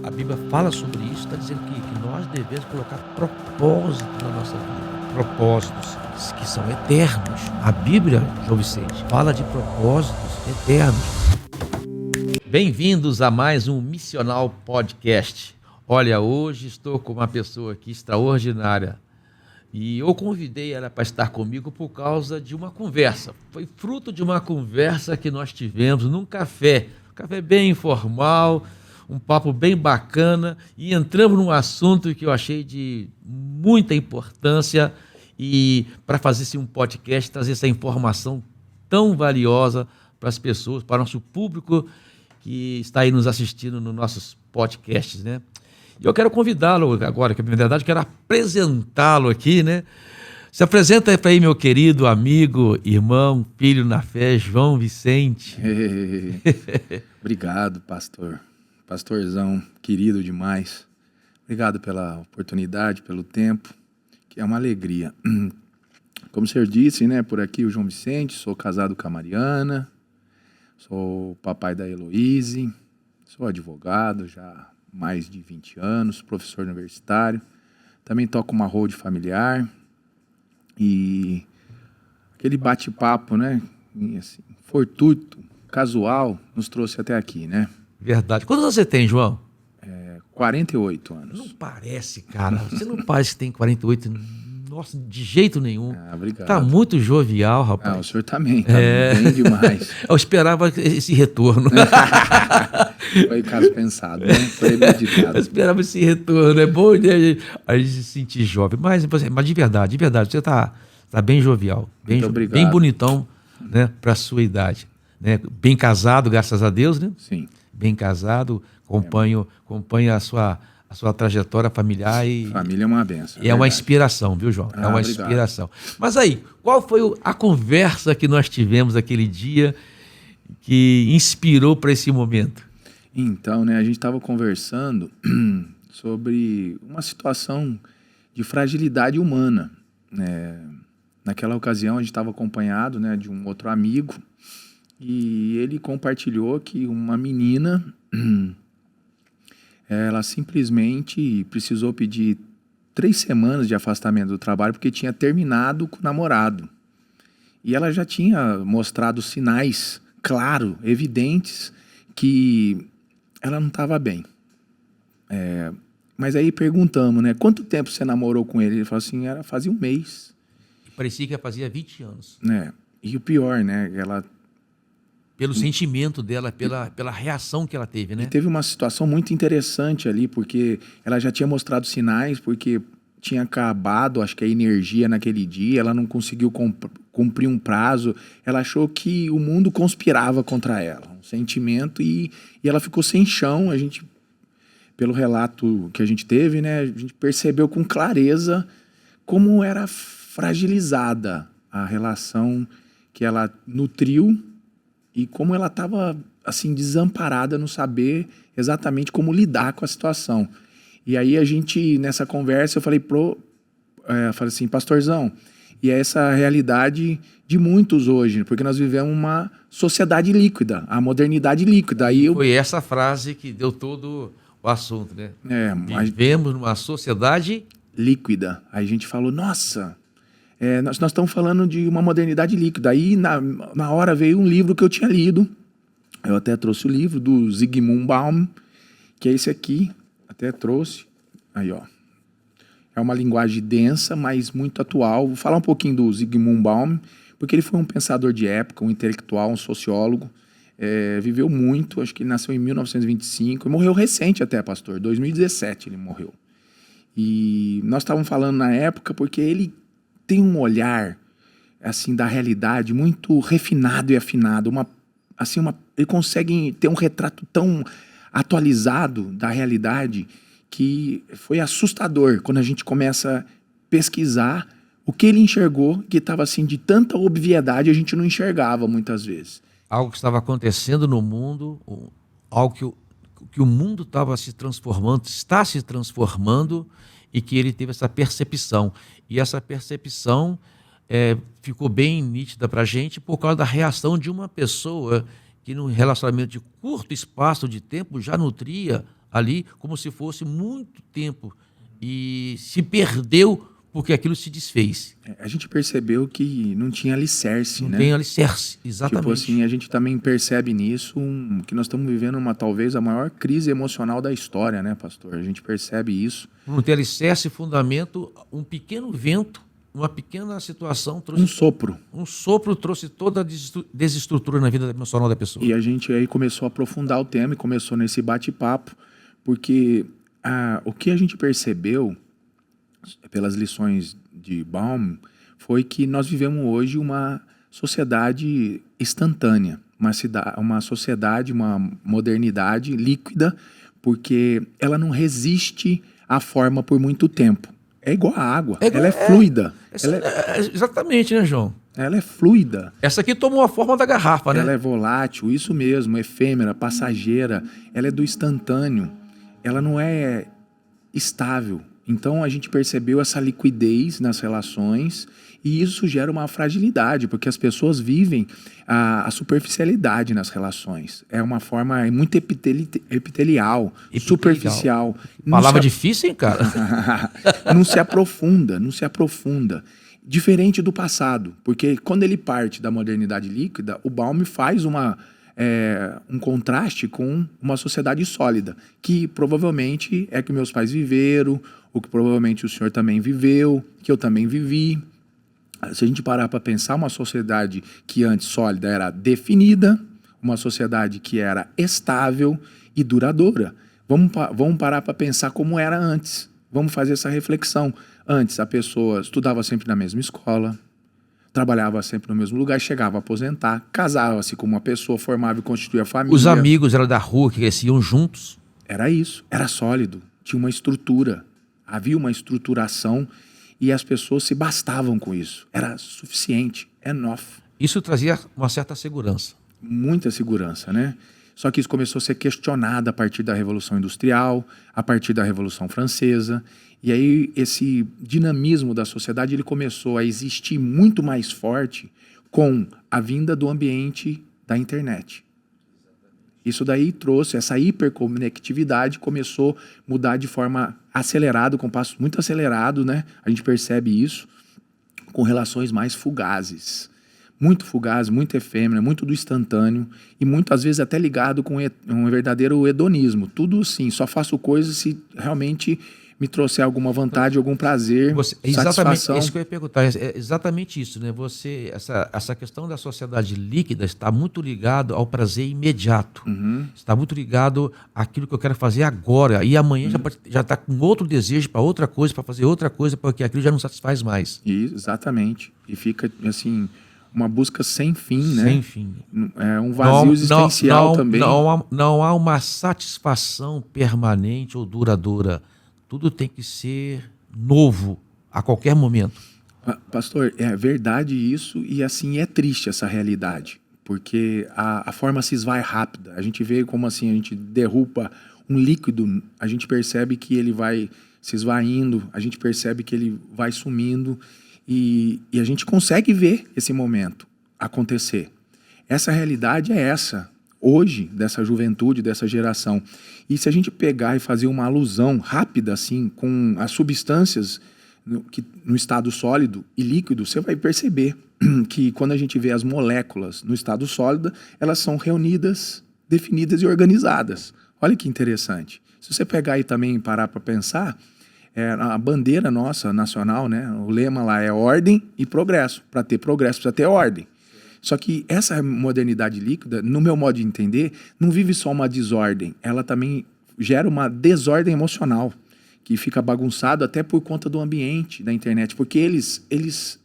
A Bíblia fala sobre isso, está dizendo que nós devemos colocar propósito na nossa vida. Propósitos que são eternos. A Bíblia, João Vicente, fala de propósitos eternos. Bem-vindos a mais um Missional Podcast. Olha, hoje estou com uma pessoa aqui extraordinária. E eu convidei ela para estar comigo por causa de uma conversa. Foi fruto de uma conversa que nós tivemos num café. Um café bem informal, um papo bem bacana. E entramos num assunto que eu achei de muita importância. E para fazer um podcast, trazer essa informação tão valiosa para as pessoas, para o nosso público que está aí nos assistindo nos nossos podcasts, né? E eu quero convidá-lo agora, que na verdade eu quero apresentá-lo aqui, né? Se apresenta para aí, meu querido amigo, irmão, filho na fé, João Vicente. Obrigado, pastor. Pastorzão, querido demais. Obrigado pela oportunidade, pelo tempo, que é uma alegria. Como o senhor disse, né, por aqui o João Vicente, sou casado com a Mariana, sou papai da Heloíse, sou advogado já mais de 20 anos, professor universitário, também toco uma road familiar e aquele bate-papo, né, assim, fortuito, casual, nos trouxe até aqui, né? Verdade. Quantos anos você tem, João? 48 anos. Não parece, cara. Você não parece que tem 48 anos. Nossa, de jeito nenhum. Obrigado. Tá muito jovial, rapaz. O senhor também, tá bem demais. Eu esperava esse retorno. Foi o caso pensado, né? Foi meditado. Eu esperava esse retorno. É bom, né, a gente se sentir jovem. Mas de verdade, você tá bem jovial. Bem, obrigado. Bem bonitão, né, para a sua idade. Né? Bem casado, graças a Deus, né? Sim. Bem casado, acompanho a sua trajetória familiar e família é uma benção. É uma inspiração, viu, João? É uma obrigado. inspiração. Mas aí, qual foi a conversa que nós tivemos aquele dia que inspirou para esse momento? Então, né, a gente estava conversando sobre uma situação de fragilidade humana. Naquela ocasião, a gente estava acompanhado, né, de um outro amigo e ele compartilhou que uma menina ela simplesmente precisou pedir 3 semanas de afastamento do trabalho porque tinha terminado com o namorado. E ela já tinha mostrado sinais, claro, evidentes, que ela não estava bem. Mas aí perguntamos, né? Quanto tempo você namorou com ele? Ele falou assim, fazia um mês. Parecia que fazia 20 anos. E o pior, né? Ela... Pelo sentimento dela, pela reação que ela teve, né? E teve uma situação muito interessante ali, porque ela já tinha mostrado sinais, porque tinha acabado, acho que a energia naquele dia, ela não conseguiu cumprir um prazo, ela achou que o mundo conspirava contra ela, um sentimento, e ela ficou sem chão. A gente, pelo relato que a gente teve, né, a gente percebeu com clareza como era fragilizada a relação que ela nutriu, e como ela estava assim, desamparada no saber exatamente como lidar com a situação. E aí a gente, nessa conversa, eu falei assim, pastorzão, e é essa realidade de muitos hoje, porque nós vivemos uma sociedade líquida, a modernidade líquida. Foi essa frase que deu todo o assunto, né? Vivemos numa sociedade líquida. Aí a gente falou, nossa... nós estamos falando de uma modernidade líquida. Aí, na hora, veio um livro que eu tinha lido. Eu até trouxe o livro do Zygmunt Bauman, que é esse aqui. Até trouxe. Aí, ó. É uma linguagem densa, mas muito atual. Vou falar um pouquinho do Zygmunt Bauman, porque ele foi um pensador de época, um intelectual, um sociólogo. Viveu muito, acho que ele nasceu em 1925. E morreu recente até, pastor. 2017 ele morreu. E nós estávamos falando na época porque ele tem um olhar assim da realidade muito refinado e afinado, ele consegue ter um retrato tão atualizado da realidade que foi assustador quando a gente começa a pesquisar o que ele enxergou, que estava assim de tanta obviedade, a gente não enxergava muitas vezes. Algo que estava acontecendo no mundo, algo que o mundo estava se transformando, está se transformando, e que ele teve essa percepção. E essa percepção ficou bem nítida para a gente por causa da reação de uma pessoa que, num relacionamento de curto espaço de tempo, já nutria ali como se fosse muito tempo e se perdeu porque aquilo se desfez. A gente percebeu que não tinha alicerce, Não né? tem alicerce, Tipo exatamente. assim, a gente também percebe nisso que nós estamos vivendo talvez a maior crise emocional da história, né, pastor? A gente percebe isso. Não ter alicerce e fundamento, um pequeno vento, uma pequena situação Um sopro. Um sopro trouxe toda a desestrutura na vida emocional da pessoa. E a gente aí começou a aprofundar o tema e começou nesse bate-papo, porque o que a gente percebeu pelas lições de Baum foi que nós vivemos hoje uma sociedade instantânea, uma sociedade, uma modernidade líquida, porque ela não resiste à forma por muito tempo. É igual a água, ela é fluida. Exatamente, né, João? Ela é fluida. Essa aqui tomou a forma da garrafa, né? Ela é volátil, isso mesmo, efêmera, passageira. Ela é do instantâneo. Ela não é estável. Então a gente percebeu essa liquidez nas relações e isso gera uma fragilidade, porque as pessoas vivem a superficialidade nas relações. É uma forma muito epitelial, superficial. Palavra difícil, hein, cara? Não se aprofunda. Diferente do passado, porque quando ele parte da modernidade líquida, o Baum faz um contraste com uma sociedade sólida, que provavelmente é que meus pais viveram, ou que provavelmente o senhor também viveu, que eu também vivi. Se a gente parar para pensar, uma sociedade que antes sólida era definida, uma sociedade que era estável e duradoura. Vamos parar para pensar como era antes. Vamos fazer essa reflexão. Antes, a pessoa estudava sempre na mesma escola, trabalhava sempre no mesmo lugar, chegava a aposentar, casava-se com uma pessoa, formava e constituía família. Os amigos eram da rua que cresciam juntos. Era isso, era sólido, tinha uma estrutura, havia uma estruturação e as pessoas se bastavam com isso. Era suficiente, enough. Isso trazia uma certa segurança. Muita segurança, né? Só que isso começou a ser questionado a partir da Revolução Industrial, a partir da Revolução Francesa. E aí esse dinamismo da sociedade ele começou a existir muito mais forte com a vinda do ambiente da internet. Isso daí trouxe, essa hiperconectividade começou a mudar de forma acelerada, com passos muito acelerados, né? A gente percebe isso com relações mais fugazes. Muito fugaz, muito efêmera, muito do instantâneo e muitas vezes até ligado com um verdadeiro hedonismo. Tudo assim, só faço coisas se realmente me trouxer alguma vantagem, algum prazer, satisfação. Isso que eu ia perguntar, é exatamente isso, né? Essa questão da sociedade líquida está muito ligado ao prazer imediato. Está muito ligado àquilo que eu quero fazer agora e amanhã já está com outro desejo para outra coisa, para fazer outra coisa, porque aquilo já não satisfaz mais. Exatamente. E fica assim uma busca sem fim, né? Sem fim. É um vazio existencial também. Não há uma satisfação permanente ou duradoura. Tudo tem que ser novo a qualquer momento. Pastor, é verdade isso e assim é triste essa realidade, porque a forma se esvai rápida. A gente vê como assim, a gente derruba um líquido, a gente percebe que ele vai se esvaindo, a gente percebe que ele vai sumindo e a gente consegue ver esse momento acontecer. Essa realidade é essa, hoje, dessa juventude, dessa geração. E se a gente pegar e fazer uma alusão rápida assim com as substâncias no estado sólido e líquido, você vai perceber que quando a gente vê as moléculas no estado sólido, elas são reunidas, definidas e organizadas. Olha que interessante. Se você pegar e também parar para pensar, a bandeira nossa nacional, né, o lema lá é ordem e progresso. Para ter progresso precisa ter ordem. Só que essa modernidade líquida, no meu modo de entender, não vive só uma desordem, ela também gera uma desordem emocional, que fica bagunçado até por conta do ambiente da internet, porque eles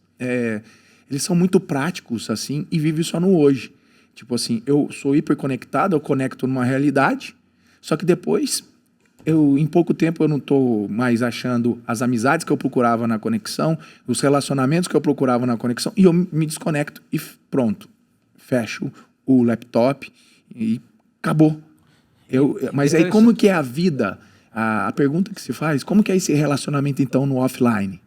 são muito práticos assim e vivem só no hoje. Tipo assim, eu sou hiperconectado, eu conecto numa realidade, só que depois, em pouco tempo eu não estou mais achando as amizades que eu procurava na conexão, os relacionamentos que eu procurava na conexão, e eu me desconecto e pronto, fecho o laptop e acabou. Mas aí como que é a vida? A pergunta que se faz, como que é esse relacionamento então no offline?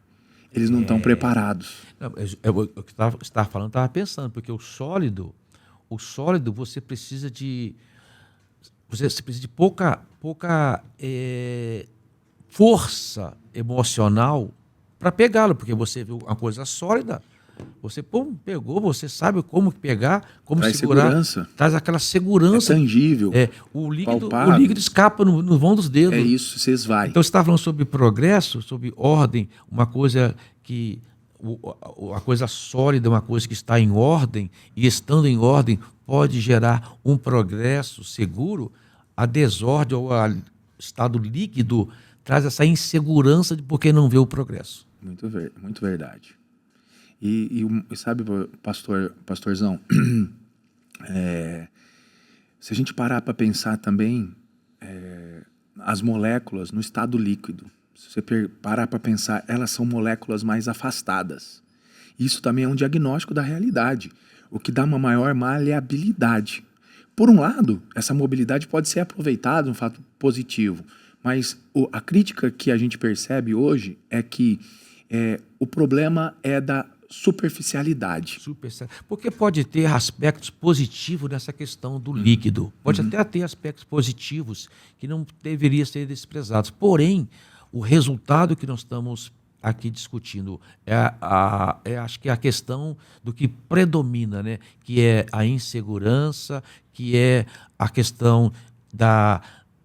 Eles não estão preparados. O que você estava falando, estava pensando, porque o sólido você precisa de... você precisa de pouca força emocional para pegá-lo, porque você viu uma coisa sólida, você pegou, você sabe como pegar, como Traz segurar, segurança. traz aquela É segurança. tangível, O palpável. líquido escapa no vão dos dedos. É isso, você esvai. Então você está falando sobre progresso, sobre ordem, uma coisa que a coisa sólida, uma coisa que está em ordem, e estando em ordem pode gerar um progresso seguro. A desordem ou o estado líquido traz essa insegurança de porque não vê o progresso. Muito verdade. E sabe, pastorzão, se a gente parar para pensar também, as moléculas no estado líquido, se você parar para pensar, elas são moléculas mais afastadas. Isso também é um diagnóstico da realidade, o que dá uma maior maleabilidade. Por um lado, essa mobilidade pode ser aproveitada, um fato positivo, mas a crítica que a gente percebe hoje é que o problema é da superficialidade. Porque pode ter aspectos positivos nessa questão do líquido. Pode até ter aspectos positivos que não deveriam ser desprezados. Porém, o resultado que nós estamos aqui discutindo acho que é a questão do que predomina, né? Que é a insegurança, que é a questão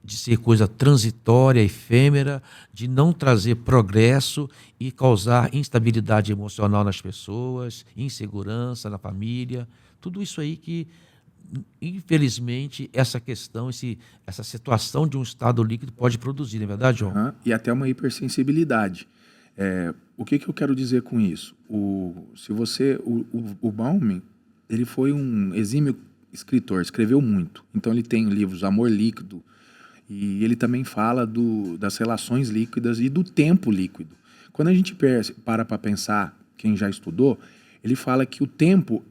de ser coisa transitória, efêmera, de não trazer progresso e causar instabilidade emocional nas pessoas, insegurança na família, tudo isso aí que, infelizmente, essa questão, essa situação de um estado líquido pode produzir, não é verdade, João? E até uma hipersensibilidade. O que eu quero dizer com isso? O Bauman, ele foi um exímio escritor, escreveu muito. Então ele tem livros Amor Líquido, e ele também fala das relações líquidas e do tempo líquido. Quando a gente para pensar, quem já estudou, ele fala que o tempo,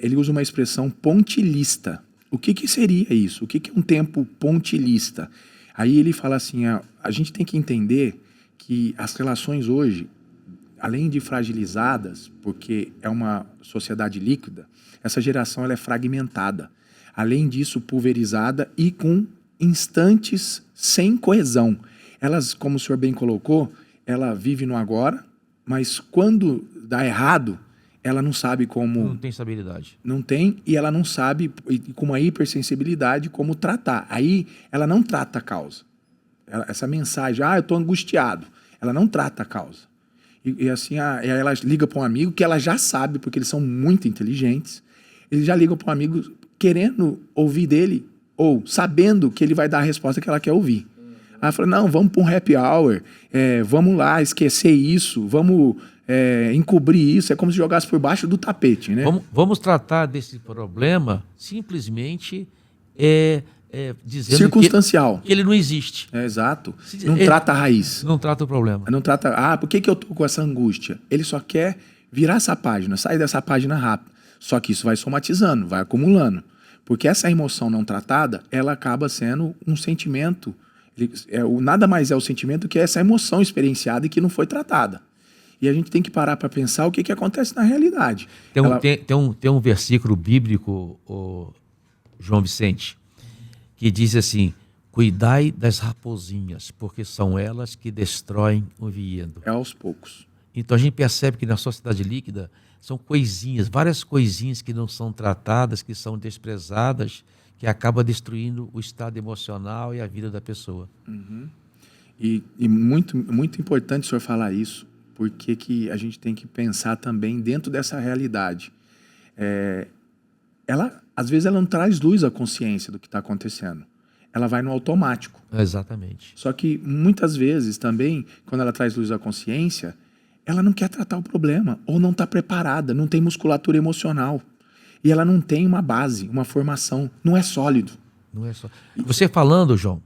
ele usa uma expressão pontilhista. O que seria isso? O que é um tempo pontilhista? Aí ele fala assim, a gente tem que entender que as relações hoje, além de fragilizadas, porque é uma sociedade líquida, essa geração ela é fragmentada. Além disso, pulverizada e com instantes sem coesão. Elas, como o senhor bem colocou, ela vive no agora, mas quando dá errado, ela não sabe como... Não tem estabilidade. Não tem, e ela não sabe, com uma hipersensibilidade, como tratar. Aí, ela não trata a causa. Essa mensagem, eu estou angustiado, ela não trata a causa. E assim, aí ela liga para um amigo que ela já sabe, porque eles são muito inteligentes, eles já ligam para um amigo querendo ouvir dele, ou sabendo que ele vai dar a resposta que ela quer ouvir. Aí ela fala, não, vamos para um happy hour, vamos lá esquecer isso, vamos encobrir isso, é como se jogasse por baixo do tapete, né? Vamos tratar desse problema simplesmente dizendo circunstancial. Que ele não existe. Exato. Não trata a raiz. Não trata o problema. Não trata, por que eu tô com essa angústia? Ele só quer virar essa página, sair dessa página rápido. Só que isso vai somatizando, vai acumulando. Porque essa emoção não tratada, ela acaba sendo um sentimento, nada mais é o sentimento que essa emoção experienciada e que não foi tratada. E a gente tem que parar para pensar o que acontece na realidade. Tem um versículo bíblico, João Vicente, que diz assim, cuidai das raposinhas, porque são elas que destroem o vinhedo. É aos poucos. Então a gente percebe que na sociedade líquida são coisinhas, várias coisinhas que não são tratadas, que são desprezadas, que acabam destruindo o estado emocional e a vida da pessoa. Uhum. E muito, muito importante o senhor falar isso, porque que a gente tem que pensar também dentro dessa realidade. Às vezes ela não traz luz à consciência do que está acontecendo. Ela vai no automático. Exatamente. Só que muitas vezes também, quando ela traz luz à consciência, ela não quer tratar o problema, ou não está preparada, não tem musculatura emocional. E ela não tem uma base, uma formação, não é sólido. Não é só. Você falando, João,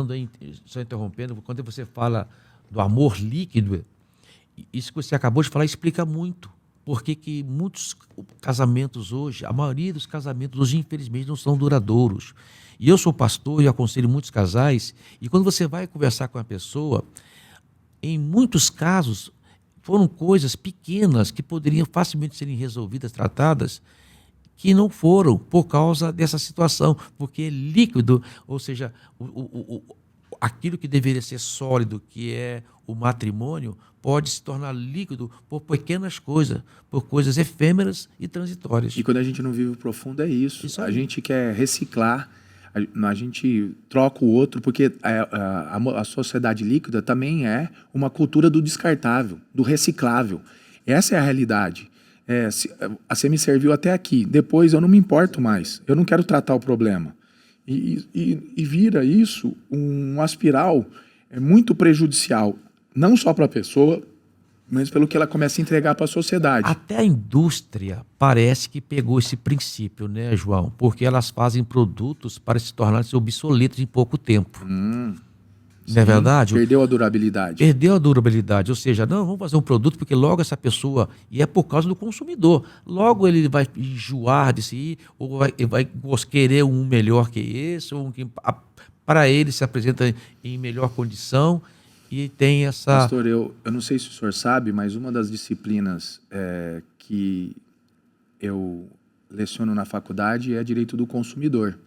aí, só interrompendo, quando você fala do amor líquido, isso que você acabou de falar explica muito. Porque que muitos casamentos hoje, a maioria dos casamentos hoje, infelizmente, não são duradouros. E eu sou pastor e aconselho muitos casais, e quando você vai conversar com a pessoa, em muitos casos, foram coisas pequenas que poderiam facilmente serem resolvidas, tratadas, que não foram por causa dessa situação, porque é líquido, ou seja, aquilo que deveria ser sólido, que é o matrimônio, pode se tornar líquido por pequenas coisas, por coisas efêmeras e transitórias. E quando a gente não vive o profundo é isso. Isso A aí. gente quer reciclar, a gente troca o outro, porque a sociedade líquida também é uma cultura do descartável, do reciclável. Essa é a realidade. Você me serviu até aqui, depois eu não me importo mais, eu não quero tratar o problema. E vira isso uma espiral muito prejudicial, não só para a pessoa, mas pelo que ela começa a entregar para a sociedade. Até a indústria parece que pegou esse princípio, né, João? Porque elas fazem produtos para se tornarem obsoletos em pouco tempo. Não é verdade? Perdeu a durabilidade. Perdeu a durabilidade, ou seja, não, vamos fazer um produto porque logo essa pessoa, e é por causa do consumidor, logo ele vai enjoar de si, ou vai querer um melhor que esse, ou um que para ele se apresenta em melhor condição, e tem essa... Pastor, eu não sei se o senhor sabe, mas uma das disciplinas que eu leciono na faculdade é direito do consumidor.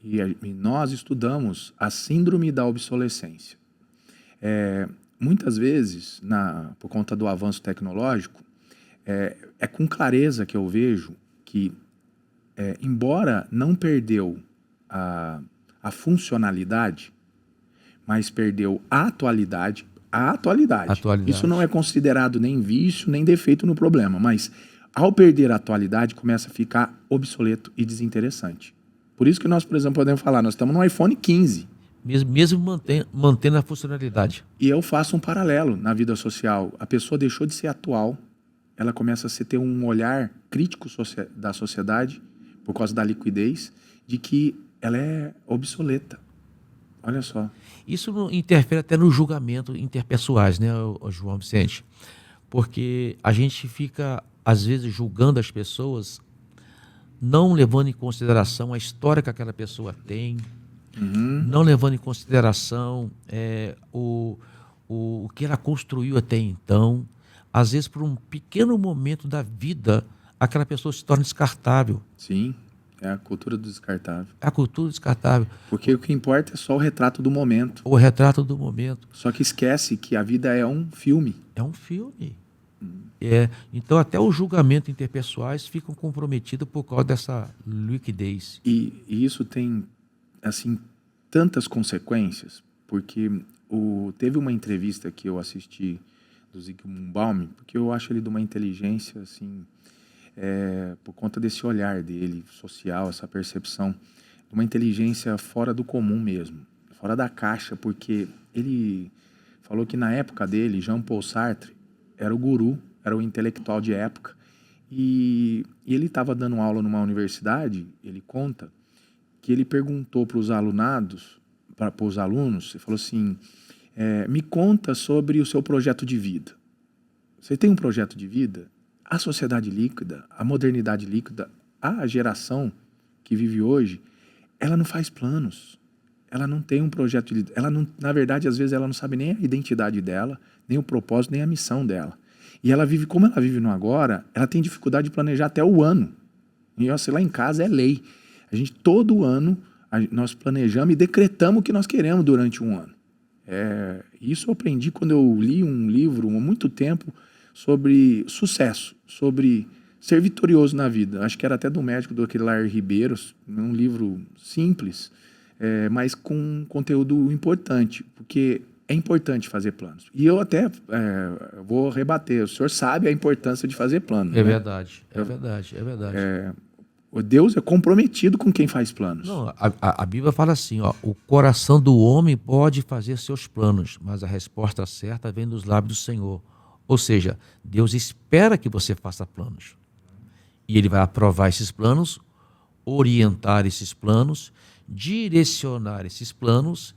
E nós estudamos a síndrome da obsolescência. Muitas vezes, por conta do avanço tecnológico, é com clareza que eu vejo que, embora não perdeu a funcionalidade, mas perdeu a atualidade. Isso não é considerado nem vício, nem defeito no problema, mas ao perder a atualidade, começa a ficar obsoleto e desinteressante. Por isso que nós, por exemplo, podemos falar, nós estamos no iPhone 15. Mesmo mantendo a funcionalidade. E eu faço um paralelo na vida social. A pessoa deixou de ser atual, ela começa a ter um olhar crítico da sociedade, por causa da liquidez, de que ela é obsoleta. Olha só. Isso interfere até no julgamento interpessoais, né, João Vicente? Porque a gente fica, às vezes, julgando as pessoas, não levando em consideração a história que aquela pessoa tem, não levando em consideração o que ela construiu até então. Às vezes, por um pequeno momento da vida, aquela pessoa se torna descartável. Sim, é a cultura do descartável. É a cultura descartável. Porque o que importa é só o retrato do momento. O retrato do momento. Só que esquece que a vida é um filme. É um filme. Então, até os julgamentos interpessoais ficam comprometidos por causa dessa liquidez. E isso tem, assim, tantas consequências, porque teve uma entrevista que eu assisti do Zygmunt Bauman, porque eu acho ele de uma inteligência, assim, por conta desse olhar dele, social, essa percepção, de uma inteligência fora do comum mesmo, fora da caixa, porque ele falou que na época dele, Jean-Paul Sartre era o guru, era o intelectual de época, e ele estava dando aula numa universidade, ele conta, que ele perguntou para os alunos, ele falou assim, me conta sobre o seu projeto de vida. Você tem um projeto de vida? A sociedade líquida, a modernidade líquida, a geração que vive hoje, ela não faz planos, ela não tem um projeto de vida, na verdade, às vezes ela não sabe nem a identidade dela, nem o propósito, nem a missão dela. E ela vive, como ela vive no agora, ela tem dificuldade de planejar até o ano. E sei lá, em casa é lei. A gente, todo ano, nós planejamos e decretamos o que nós queremos durante um ano. Isso eu aprendi quando eu li um livro há muito tempo sobre sucesso, sobre ser vitorioso na vida. Acho que era até do médico do Aquilar Ribeiro, um livro simples, mas com conteúdo importante, porque é importante fazer planos. E eu até vou rebater. O senhor sabe a importância de fazer planos. É verdade, é verdade. O Deus é comprometido com quem faz planos. Não, a Bíblia fala assim, ó, o coração do homem pode fazer seus planos, mas a resposta certa vem dos lábios do Senhor. Ou seja, Deus espera que você faça planos. E Ele vai aprovar esses planos, orientar esses planos, direcionar esses planos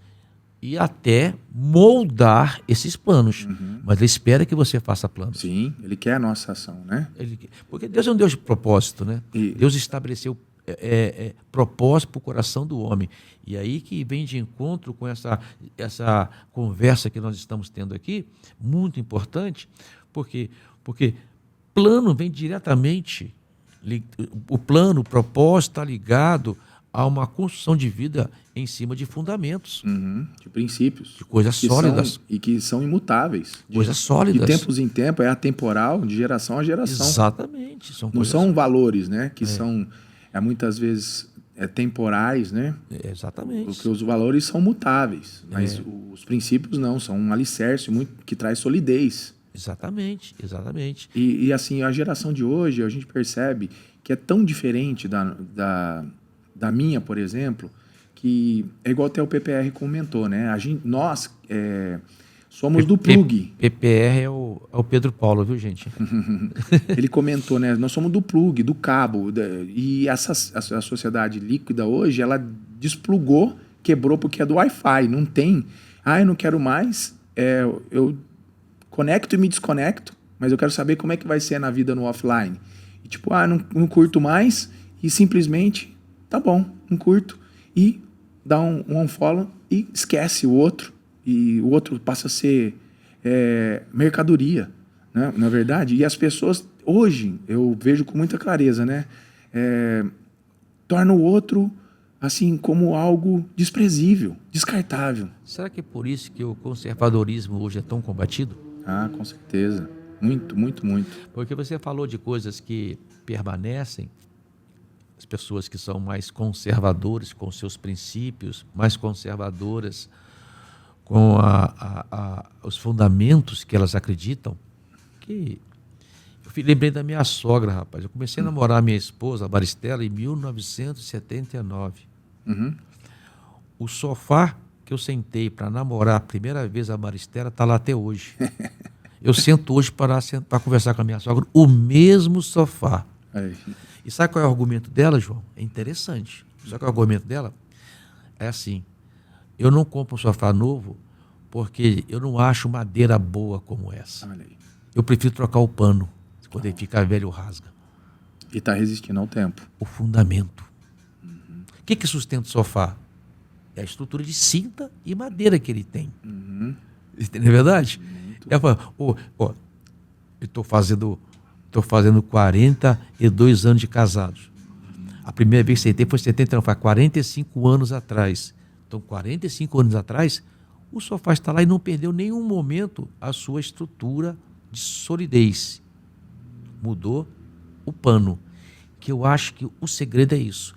e até moldar esses planos. Mas Ele espera que você faça planos. Sim, Ele quer a nossa ação, né? Porque Deus é um Deus de propósito, né? Deus estabeleceu propósito para o coração do homem. E aí que vem de encontro com essa conversa que nós estamos tendo aqui, muito importante, porque plano vem diretamente O plano, o propósito está ligado a uma construção de vida em cima de fundamentos, De princípios. de coisas sólidas. E que são imutáveis. Coisas sólidas. De tempos em tempo, é atemporal, de geração a geração. Exatamente. Não são valores, né? Que são, muitas vezes, temporais, né? Exatamente. Porque os valores são mutáveis. Mas os princípios não, são um alicerce que traz solidez. Exatamente, exatamente. E assim, a geração de hoje, a gente percebe que é tão diferente da minha, por exemplo, que é igual até o PPR comentou, né? Nós somos do plug. PPR é o Pedro Paulo, viu, gente? Ele comentou, né? Nós somos do plug, do cabo. E a sociedade líquida hoje, ela desplugou, quebrou porque é do Wi-Fi. Não tem. Eu não quero mais. Eu conecto e me desconecto, mas eu quero saber como é que vai ser na vida no offline. E tipo, não curto mais e simplesmente, tá bom, não curto. E dá um unfollow e esquece o outro. E o outro passa a ser mercadoria, né? Na verdade. E as pessoas, hoje, eu vejo com muita clareza, né? Torna o outro, assim, como algo desprezível, descartável. Será que é por isso que o conservadorismo hoje é tão combatido? Com certeza. Muito, muito, muito. Porque você falou de coisas que permanecem, as pessoas que são mais conservadoras com seus princípios, mais conservadoras com os fundamentos que elas acreditam. Que eu lembrei da minha sogra, rapaz. Eu comecei a namorar a minha esposa, a Maristela, em 1979. O sofá que eu sentei para namorar a primeira vez a Maristela está lá até hoje. Eu sento hoje para conversar com a minha sogra, o mesmo sofá. E sabe qual é o argumento dela, João? É interessante. Sabe qual é o argumento dela? É assim, eu não compro um sofá novo porque eu não acho madeira boa como essa. Eu prefiro trocar o pano. Quando ele fica velho, rasga. E está resistindo ao tempo. O fundamento. O que sustenta o sofá? É a estrutura de cinta e madeira que ele tem. Não é verdade? Eu estou fazendo 42 anos de casados. A primeira vez que sentei foi 79, foi 45 anos atrás. Então, 45 anos atrás, o sofá está lá e não perdeu nenhum momento a sua estrutura de solidez. Mudou o pano. Que eu acho que o segredo é isso.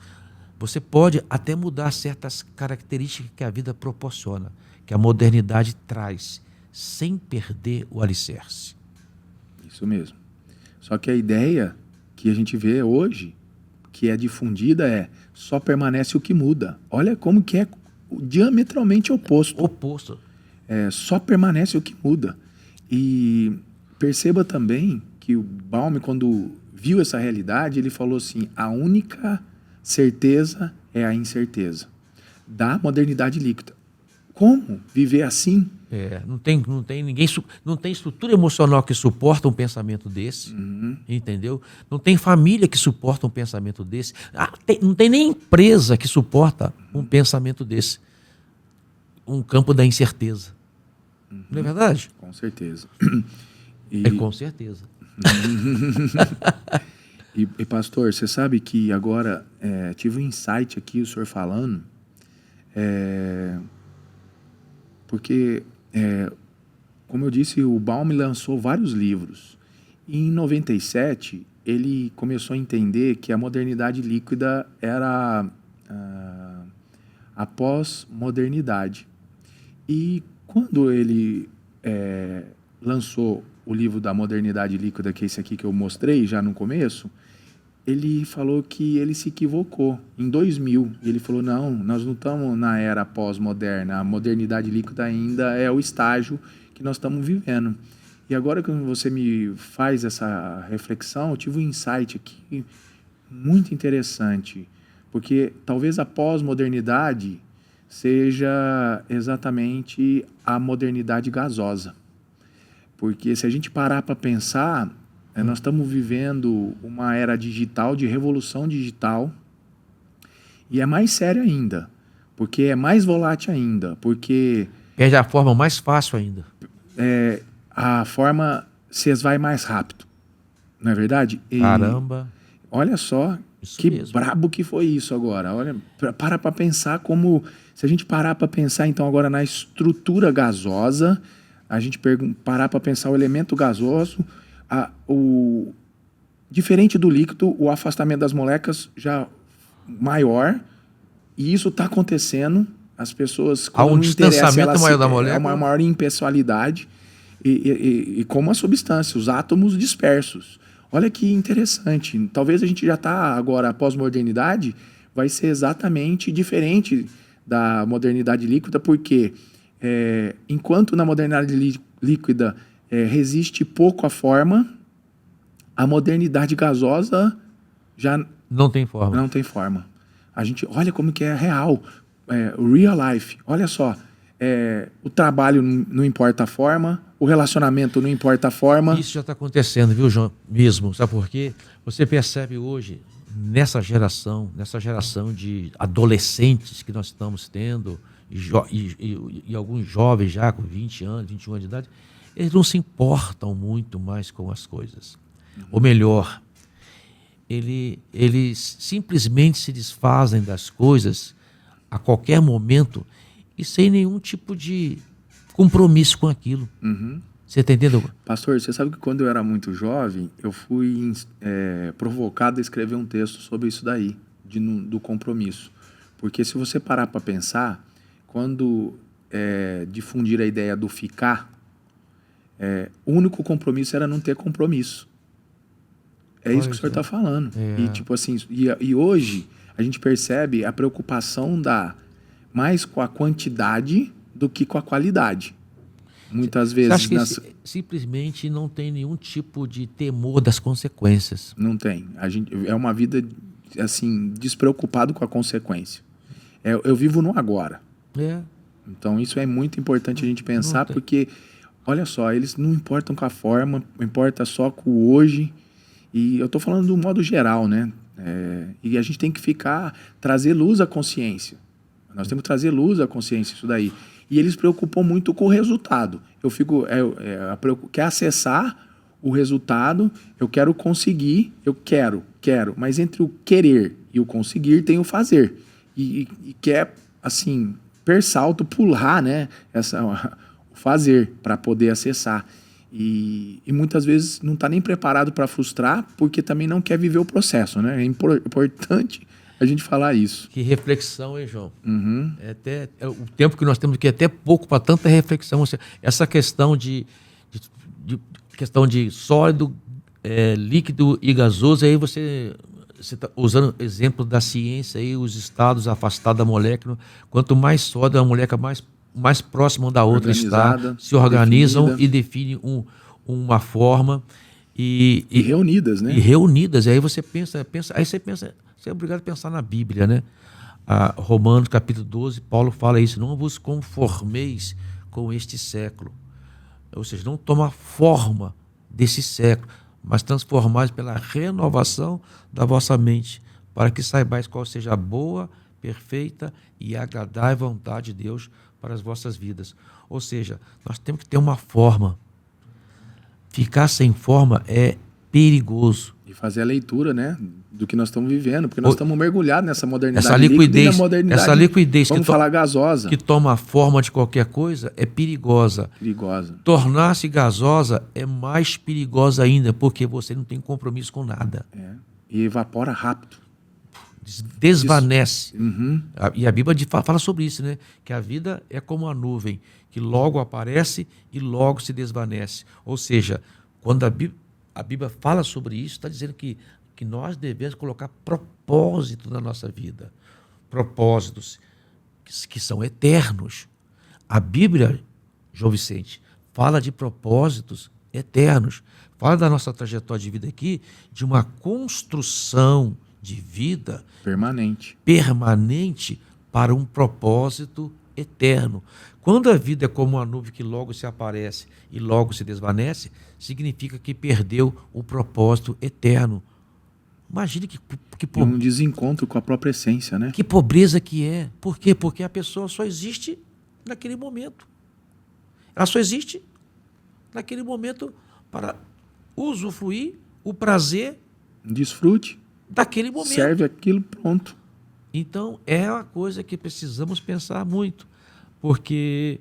Você pode até mudar certas características que a vida proporciona, que a modernidade traz, sem perder o alicerce. Isso mesmo. Só que a ideia que a gente vê hoje, que é difundida, só permanece o que muda. Olha como que é diametralmente oposto. Só permanece o que muda. E perceba também que o Baum, quando viu essa realidade, ele falou assim, a única certeza é a incerteza da modernidade líquida. Como viver assim? Não tem ninguém, não tem estrutura emocional que suporta um pensamento desse, entendeu? Não tem família que suporta um pensamento desse. Não tem nem empresa que suporta um pensamento desse. Um campo da incerteza. Não é verdade? Com certeza. Com certeza. E pastor, você sabe que agora tive um insight aqui, o senhor falando, porque, como eu disse, o Baum lançou vários livros. E em 97, ele começou a entender que a modernidade líquida era a pós-modernidade. E quando ele lançou o livro da modernidade líquida, que é esse aqui que eu mostrei já no começo, ele falou que ele se equivocou em 2000. Ele falou, não, nós não estamos na era pós-moderna, a modernidade líquida ainda é o estágio que nós estamos vivendo. E agora que você me faz essa reflexão, eu tive um insight aqui muito interessante, porque talvez a pós-modernidade seja exatamente a modernidade gasosa. Porque se a gente parar para pensar, nós estamos vivendo uma era digital, de revolução digital, e é mais sério ainda, porque é mais volátil ainda, porque... Perde a forma mais fácil ainda. A forma se esvai mais rápido, não é verdade? Caramba! olha só Isso que mesmo. brabo que foi isso agora. Olha, para pensar como... Se a gente parar para pensar, então, agora na estrutura gasosa, a gente parar para pensar o elemento gasoso, diferente do líquido, o afastamento das moléculas já maior, e isso está acontecendo. As pessoas, Há quando um não interessa, distanciamento maior da é molécula. uma maior impessoalidade, e como a substância, os átomos dispersos. Olha que interessante. Talvez a gente já está agora, a pós-modernidade, vai ser exatamente diferente da modernidade líquida, porque enquanto na modernidade líquida resiste pouco à forma, a modernidade gasosa já Não tem forma. não tem forma. A gente olha como que é real, o real life. Olha só, o trabalho não importa a forma, o relacionamento não importa a forma. Isso já está acontecendo, viu, João? Mesmo. Sabe por quê? Você percebe hoje, nessa geração de adolescentes que nós estamos tendo, e alguns jovens já com 20 anos, 21 anos de idade, eles não se importam muito mais com as coisas. Ou melhor, eles simplesmente se desfazem das coisas a qualquer momento e sem nenhum tipo de compromisso com aquilo. Você está entendendo? Pastor, você sabe que quando eu era muito jovem, eu fui provocado a escrever um texto sobre isso daí, do compromisso. Porque se você parar para pensar, quando difundir a ideia do ficar, o único compromisso era não ter compromisso. É isso que o senhor está falando. E tipo assim, e hoje a gente percebe a preocupação mais com a quantidade do que com a qualidade. Muitas vezes... Você acha que simplesmente não tem nenhum tipo de temor das consequências? Não tem. É uma vida, assim, despreocupado com a consequência. Eu vivo no agora. Então, isso é muito importante a gente pensar, porque, olha só, eles não importam com a forma, importa só com o hoje. E eu estou falando do modo geral, né? E a gente tem que trazer luz à consciência. Nós temos que trazer luz à consciência, isso daí. E eles se preocupam muito com o resultado. Quer acessar o resultado, eu quero conseguir, eu quero. Mas entre o querer e o conseguir tem o fazer. E quer, assim, per salto, pular, né? O fazer para poder acessar. E muitas vezes não está nem preparado para frustrar, porque também não quer viver o processo, né? É importante a gente falar isso. Que reflexão, hein, João? O tempo que nós temos aqui é até pouco para tanta reflexão. Essa questão de sólido, líquido e gasoso, aí você está usando exemplo da ciência, aí, os estados afastados da molécula. Quanto mais sólido a molécula, mais próxima da outra está, se organizam definida. E definem uma forma. E reunidas, né? E reunidas. E aí você pensa, você é obrigado a pensar na Bíblia, né? Romanos capítulo 12, Paulo fala isso: não vos conformeis com este século. Ou seja, não toma forma desse século, mas transformais pela renovação da vossa mente, para que saibais qual seja a boa, perfeita e agradável vontade de Deus para as vossas vidas. Ou seja, nós temos que ter uma forma. Ficar sem forma é perigoso. E fazer a leitura, né, do que nós estamos vivendo, porque nós estamos mergulhados nessa modernidade. Essa liquidez vamos falar gasosa, que toma a forma de qualquer coisa, é perigosa. Tornar-se gasosa é mais perigosa ainda, porque você não tem compromisso com nada. E evapora rápido. Desvanece. E a Bíblia fala sobre isso, né? Que a vida é como uma nuvem, que logo aparece e logo se desvanece. Ou seja, quando a Bíblia fala sobre isso, está dizendo que nós devemos colocar propósito na nossa vida. Propósitos que são eternos. A Bíblia, João Vicente, fala de propósitos eternos. Fala da nossa trajetória de vida aqui, de uma construção de vida permanente para um propósito eterno. Quando a vida é como uma nuvem que logo se aparece e logo se desvanece, significa que perdeu o propósito eterno. Imagine um desencontro com a própria essência, né? Que pobreza que é. Por quê? Porque a pessoa só existe naquele momento. Ela só existe naquele momento para usufruir o prazer, desfrute daquele momento. Serve aquilo, pronto. Então, é uma coisa que precisamos pensar muito, porque,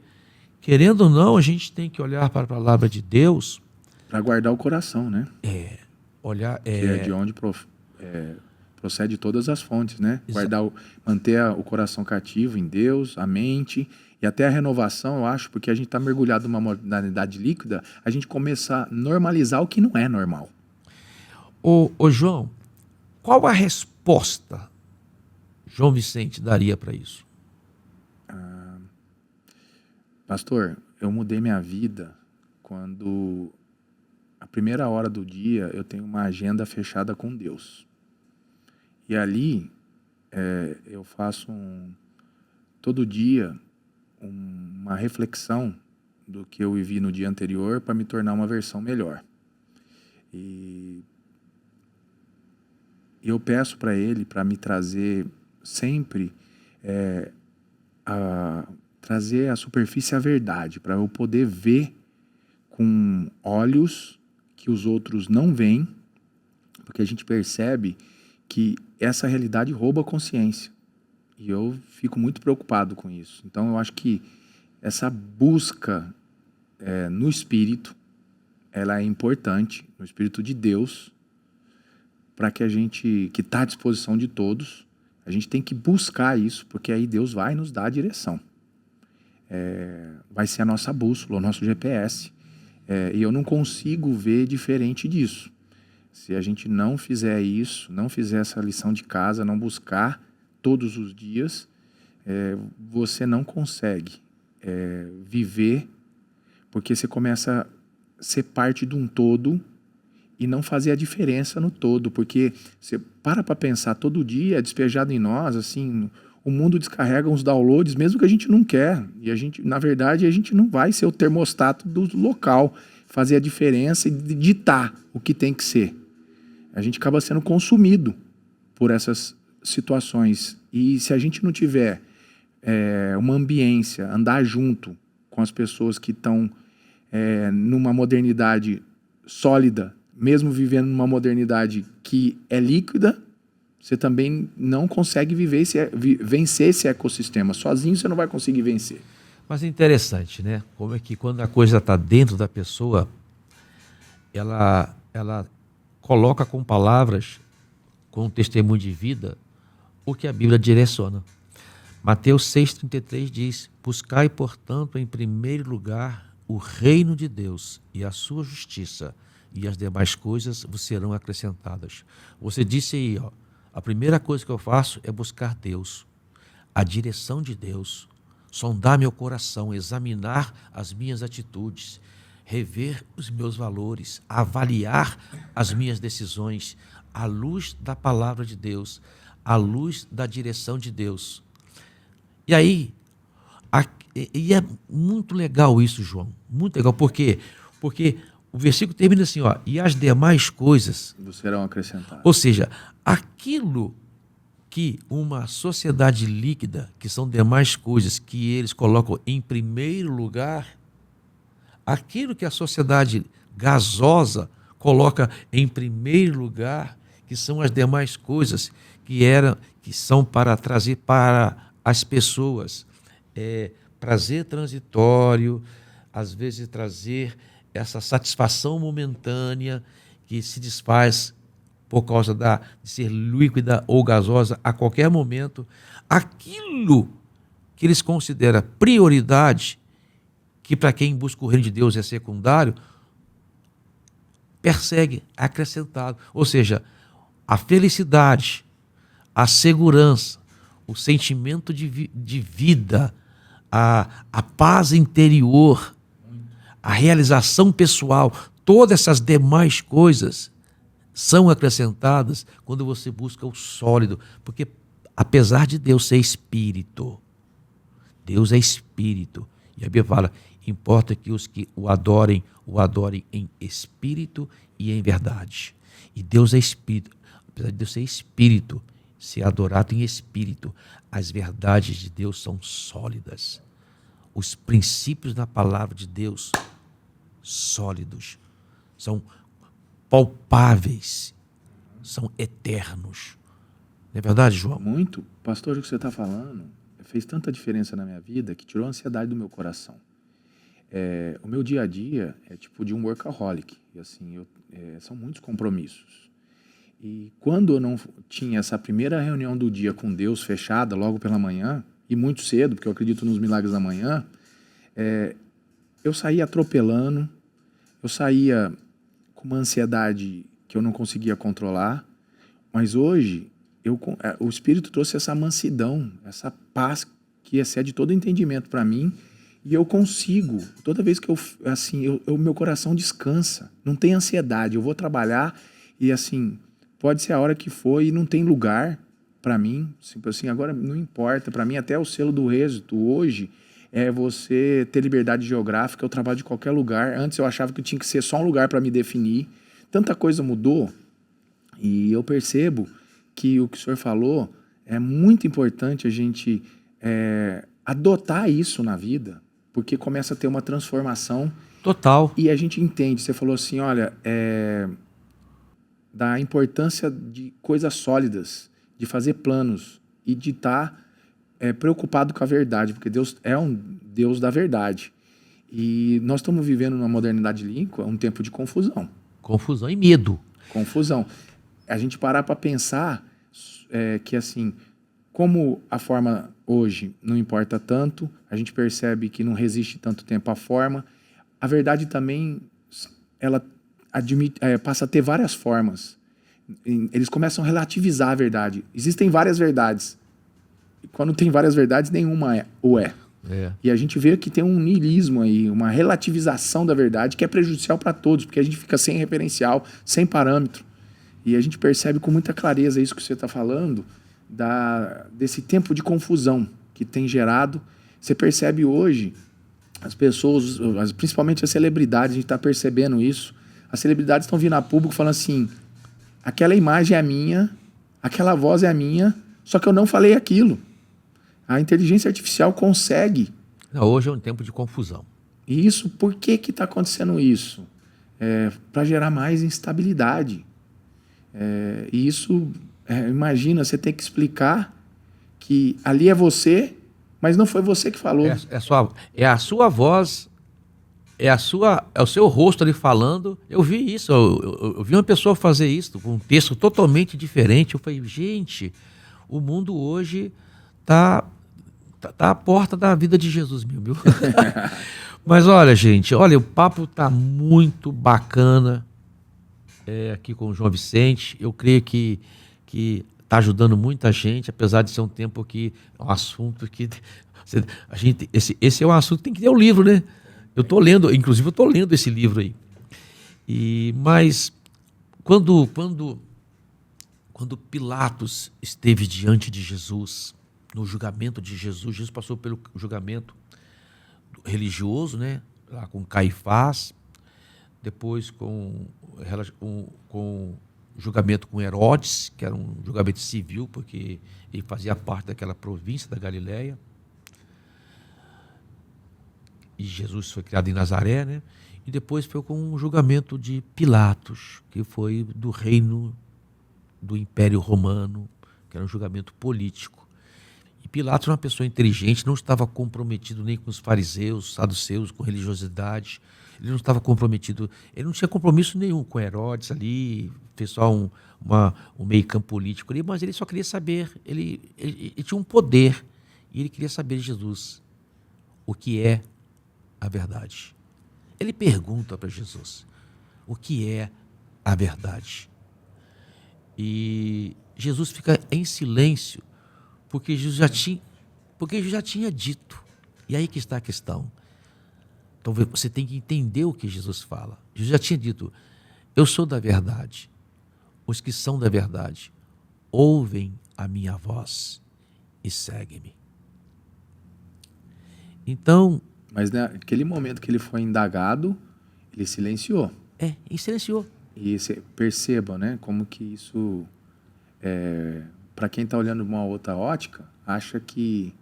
querendo ou não, a gente tem que olhar para a palavra de Deus, Para guardar o coração, né? olhar... Que é de onde procede todas as fontes, né? Manter o coração cativo em Deus, a mente e até a renovação, eu acho, porque a gente está mergulhado numa modernidade líquida, a gente começa a normalizar o que não é normal. Ô João, qual a resposta João Vicente daria para isso? Pastor, eu mudei minha vida quando a primeira hora do dia eu tenho uma agenda fechada com Deus. E ali eu faço todo dia uma reflexão do que eu vivi no dia anterior para me tornar uma versão melhor. E eu peço para Ele para me trazer sempre trazer à superfície a verdade, para eu poder ver com olhos que os outros não veem, porque a gente percebe que essa realidade rouba a consciência. E eu fico muito preocupado com isso. Então eu acho que essa busca no Espírito, ela é importante, no Espírito de Deus, para que a gente, que está à disposição de todos, a gente tem que buscar isso, porque aí Deus vai nos dar a direção. Vai ser a nossa bússola, o nosso GPS. E eu não consigo ver diferente disso. Se a gente não fizer isso, não fizer essa lição de casa, não buscar todos os dias, você não consegue viver, porque você começa a ser parte de um todo e não fazer a diferença no todo, porque você para pensar todo dia, é despejado em nós, assim, o mundo descarrega uns downloads, mesmo que a gente não quer, e a gente, na verdade, a gente não vai ser o termostato do local, fazer a diferença e ditar o que tem que ser. A gente acaba sendo consumido por essas situações, e se a gente não tiver uma ambiência, andar junto com as pessoas que estão numa modernidade sólida, mesmo vivendo numa modernidade que é líquida, você também não consegue vencer esse ecossistema. Sozinho você não vai conseguir vencer. Mas é interessante, né? Como é que quando a coisa está dentro da pessoa, ela coloca com palavras, com testemunho de vida, o que a Bíblia direciona. Mateus 6,33 diz: buscai, portanto, em primeiro lugar o reino de Deus e a sua justiça, e as demais coisas vos serão acrescentadas. Você disse aí, ó, a primeira coisa que eu faço é buscar Deus, a direção de Deus, sondar meu coração, examinar as minhas atitudes, rever os meus valores, avaliar as minhas decisões à luz da palavra de Deus, à luz da direção de Deus. E aí, e é muito legal isso, João, muito legal. Por quê? Porque o versículo termina assim, ó, e as demais coisas serão acrescentadas. Ou seja, aquilo que uma sociedade líquida, que são demais coisas que eles colocam em primeiro lugar, aquilo que a sociedade gasosa coloca em primeiro lugar, que são as demais coisas que são para trazer para as pessoas prazer transitório, às vezes trazer essa satisfação momentânea que se desfaz por causa de ser líquida ou gasosa a qualquer momento, aquilo que eles consideram prioridade, que para quem busca o reino de Deus é secundário, persegue, acrescentado. Ou seja, a felicidade, a segurança, o sentimento de vida, a paz interior, a realização pessoal, todas essas demais coisas são acrescentadas quando você busca o sólido, porque apesar de Deus ser espírito, Deus é espírito, e a Bíblia fala, importa que os que o adorem em espírito e em verdade. E Deus é espírito, apesar de Deus ser espírito, ser adorado em espírito, as verdades de Deus são sólidas. Os princípios da palavra de Deus sólidos, são palpáveis, são eternos. Não é verdade, João? Muito. Pastor, o que você está falando fez tanta diferença na minha vida que tirou a ansiedade do meu coração. O meu dia a dia é tipo de um workaholic. E assim, são muitos compromissos. E quando eu não tinha essa primeira reunião do dia com Deus fechada logo pela manhã, e muito cedo, porque eu acredito nos milagres da manhã, eu saía atropelando, eu saía com uma ansiedade que eu não conseguia controlar, mas hoje o Espírito trouxe essa mansidão, essa paz que excede todo entendimento para mim, e eu consigo, toda vez que meu coração descansa, não tem ansiedade, eu vou trabalhar e assim, pode ser a hora que for e não tem lugar para mim, assim, agora não importa, para mim até o selo do êxito hoje é você ter liberdade geográfica, eu trabalho de qualquer lugar, antes eu achava que tinha que ser só um lugar para me definir, tanta coisa mudou e eu percebo que o que o senhor falou é muito importante a gente adotar isso na vida, porque começa a ter uma transformação. Total. E a gente entende, você falou assim, olha, da importância de coisas sólidas, de fazer planos e de estar preocupado com a verdade, porque Deus é um Deus da verdade. E nós estamos vivendo numa modernidade líqua um tempo de confusão. Confusão e medo. Confusão. A gente parar para pensar que, assim, como a forma hoje não importa tanto, a gente percebe que não resiste tanto tempo à forma, a verdade também, ela passa a ter várias formas. Eles começam a relativizar a verdade. Existem várias verdades. E quando tem várias verdades, nenhuma é. E a gente vê que tem um niilismo aí, uma relativização da verdade que é prejudicial para todos, porque a gente fica sem referencial, sem parâmetro. E a gente percebe com muita clareza isso que você está falando, desse tempo de confusão que tem gerado. Você percebe hoje, as pessoas, principalmente as celebridades, a gente está percebendo isso. As celebridades estão vindo a público falando assim, aquela imagem é minha, aquela voz é minha, só que eu não falei aquilo. A inteligência artificial consegue. Hoje é um tempo de confusão. E isso, por que está acontecendo isso? Para gerar mais instabilidade. E isso, imagina, você tem que explicar que ali é você, mas não foi você que falou. É a sua voz, é o seu rosto ali falando. Eu vi isso, eu vi uma pessoa fazer isso com um texto totalmente diferente. Eu falei, gente, o mundo hoje tá à porta da vida de Jesus mesmo, viu? Mas olha, gente, o papo tá muito bacana aqui com o João Vicente. Eu creio que tá ajudando muita gente, apesar de ser um tempo que é um assunto que esse é um assunto que tem que ter um livro, né? Eu tô lendo esse livro aí. Mas quando Pilatos esteve diante de Jesus, no julgamento de Jesus, Jesus passou pelo julgamento religioso, né? Lá com Caifás, depois com julgamento com Herodes, que era um julgamento civil, porque ele fazia parte daquela província da Galileia. E Jesus foi criado em Nazaré, né? E depois foi com um julgamento de Pilatos, que foi do reino do Império Romano, que era um julgamento político. E Pilatos era uma pessoa inteligente, não estava comprometido nem com os fariseus, saduceus, com religiosidade. Ele não estava comprometido, ele não tinha compromisso nenhum com Herodes ali, fez só um meio campo político ali, mas ele só queria saber, ele tinha um poder, e ele queria saber de Jesus o que é a verdade. Ele pergunta para Jesus o que é a verdade. E Jesus fica em silêncio, porque Jesus já tinha dito. E aí que está a questão. Então você tem que entender o que Jesus fala. Jesus já tinha dito, eu sou da verdade. Os que são da verdade ouvem a minha voz e seguem-me. Então... Mas naquele momento que ele foi indagado, ele silenciou. Ele silenciou. E percebam, né, como que isso, para quem está olhando uma outra ótica, acha que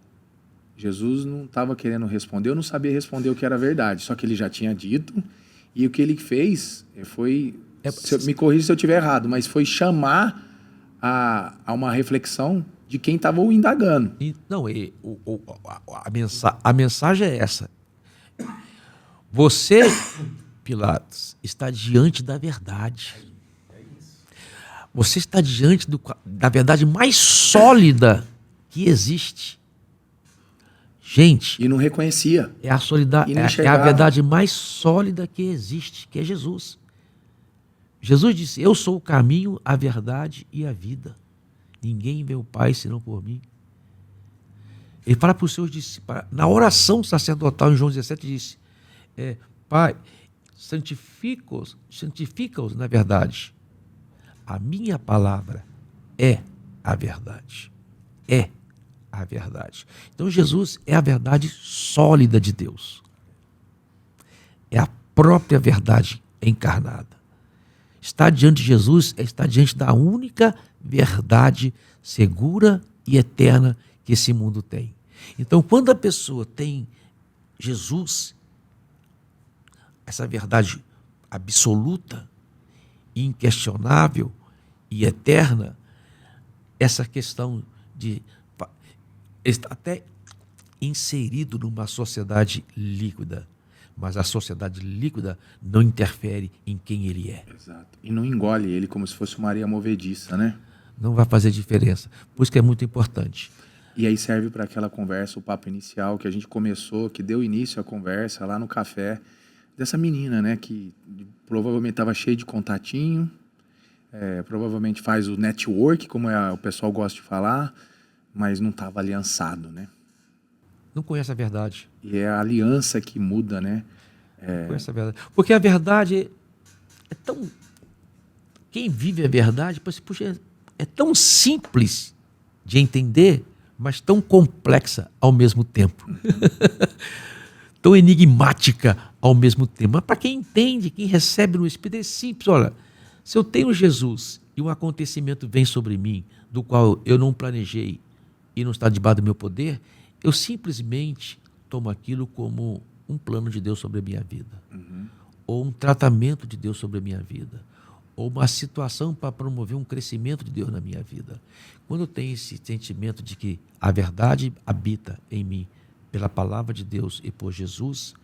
Jesus não estava querendo responder, eu não sabia responder o que era verdade, só que ele já tinha dito, e o que ele fez foi Me corrija se eu estiver errado, mas foi chamar a uma reflexão de quem estava o indagando. Não, a mensagem é essa. Você, Pilatos, está diante da verdade. Você está diante da verdade mais sólida que existe. Gente, E não reconhecia. é a verdade mais sólida que existe, que é Jesus. Jesus disse: eu sou o caminho, a verdade e a vida. Ninguém vê o Pai senão por mim. Ele fala para os seus discípulos, na oração sacerdotal em João 17, disse: Pai, santifica-os na verdade. A minha palavra é a verdade. É a verdade. Então Jesus é a verdade sólida de Deus. É a própria verdade encarnada. Estar diante de Jesus é estar diante da única verdade segura e eterna que esse mundo tem. Então, quando a pessoa tem Jesus, essa verdade absoluta, inquestionável e eterna, essa questão de está até inserido numa sociedade líquida, mas a sociedade líquida não interfere em quem ele é. Exato. E não engole ele como se fosse uma areia movediça, né? Não vai fazer diferença. Por isso que é muito importante. E aí serve para aquela conversa, o papo inicial que a gente começou, que deu início à conversa lá no café, dessa menina, né? Que provavelmente estava cheia de contatinho, provavelmente faz o network, como o pessoal gosta de falar, mas não estava aliançado, né? Não conhece a verdade. E é a aliança que muda, né? Não conhece a verdade. Porque a verdade é tão... Quem vive a verdade, puxa, é tão simples de entender, mas tão complexa ao mesmo tempo. Tão enigmática ao mesmo tempo. Mas para quem entende, quem recebe no Espírito, é simples. Olha, se eu tenho Jesus e um acontecimento vem sobre mim, do qual eu não planejei e não está debaixo do meu poder, eu simplesmente tomo aquilo como um plano de Deus sobre a minha vida. Ou um tratamento de Deus sobre a minha vida. Ou uma situação para promover um crescimento de Deus na minha vida. Quando eu tenho esse sentimento de que a verdade habita em mim pela palavra de Deus e por Jesus,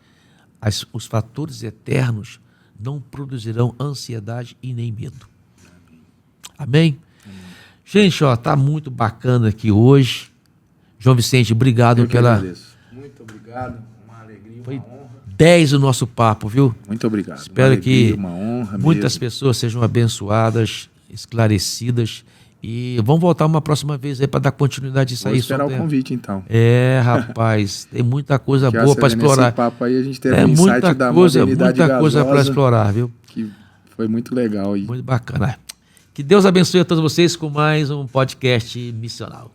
os fatores eternos não produzirão ansiedade e nem medo. Amém? Gente, tá muito bacana aqui hoje. João Vicente, obrigado pela... Agradeço. Muito obrigado, uma alegria, uma honra. 10 o nosso papo, viu? Muito obrigado. Espero que uma honra muitas mesmo. pessoas sejam abençoadas, esclarecidas, e vamos voltar uma próxima vez aí para dar continuidade disso Vou aí. esperar o convite, então. Rapaz, tem muita coisa Que boa para explorar. Nesse papo aí a gente teve um insight da modernidade muita coisa para gasosa, explorar, viu? que foi muito legal. E Muito bacana. Que Deus abençoe a todos vocês com mais um podcast missional.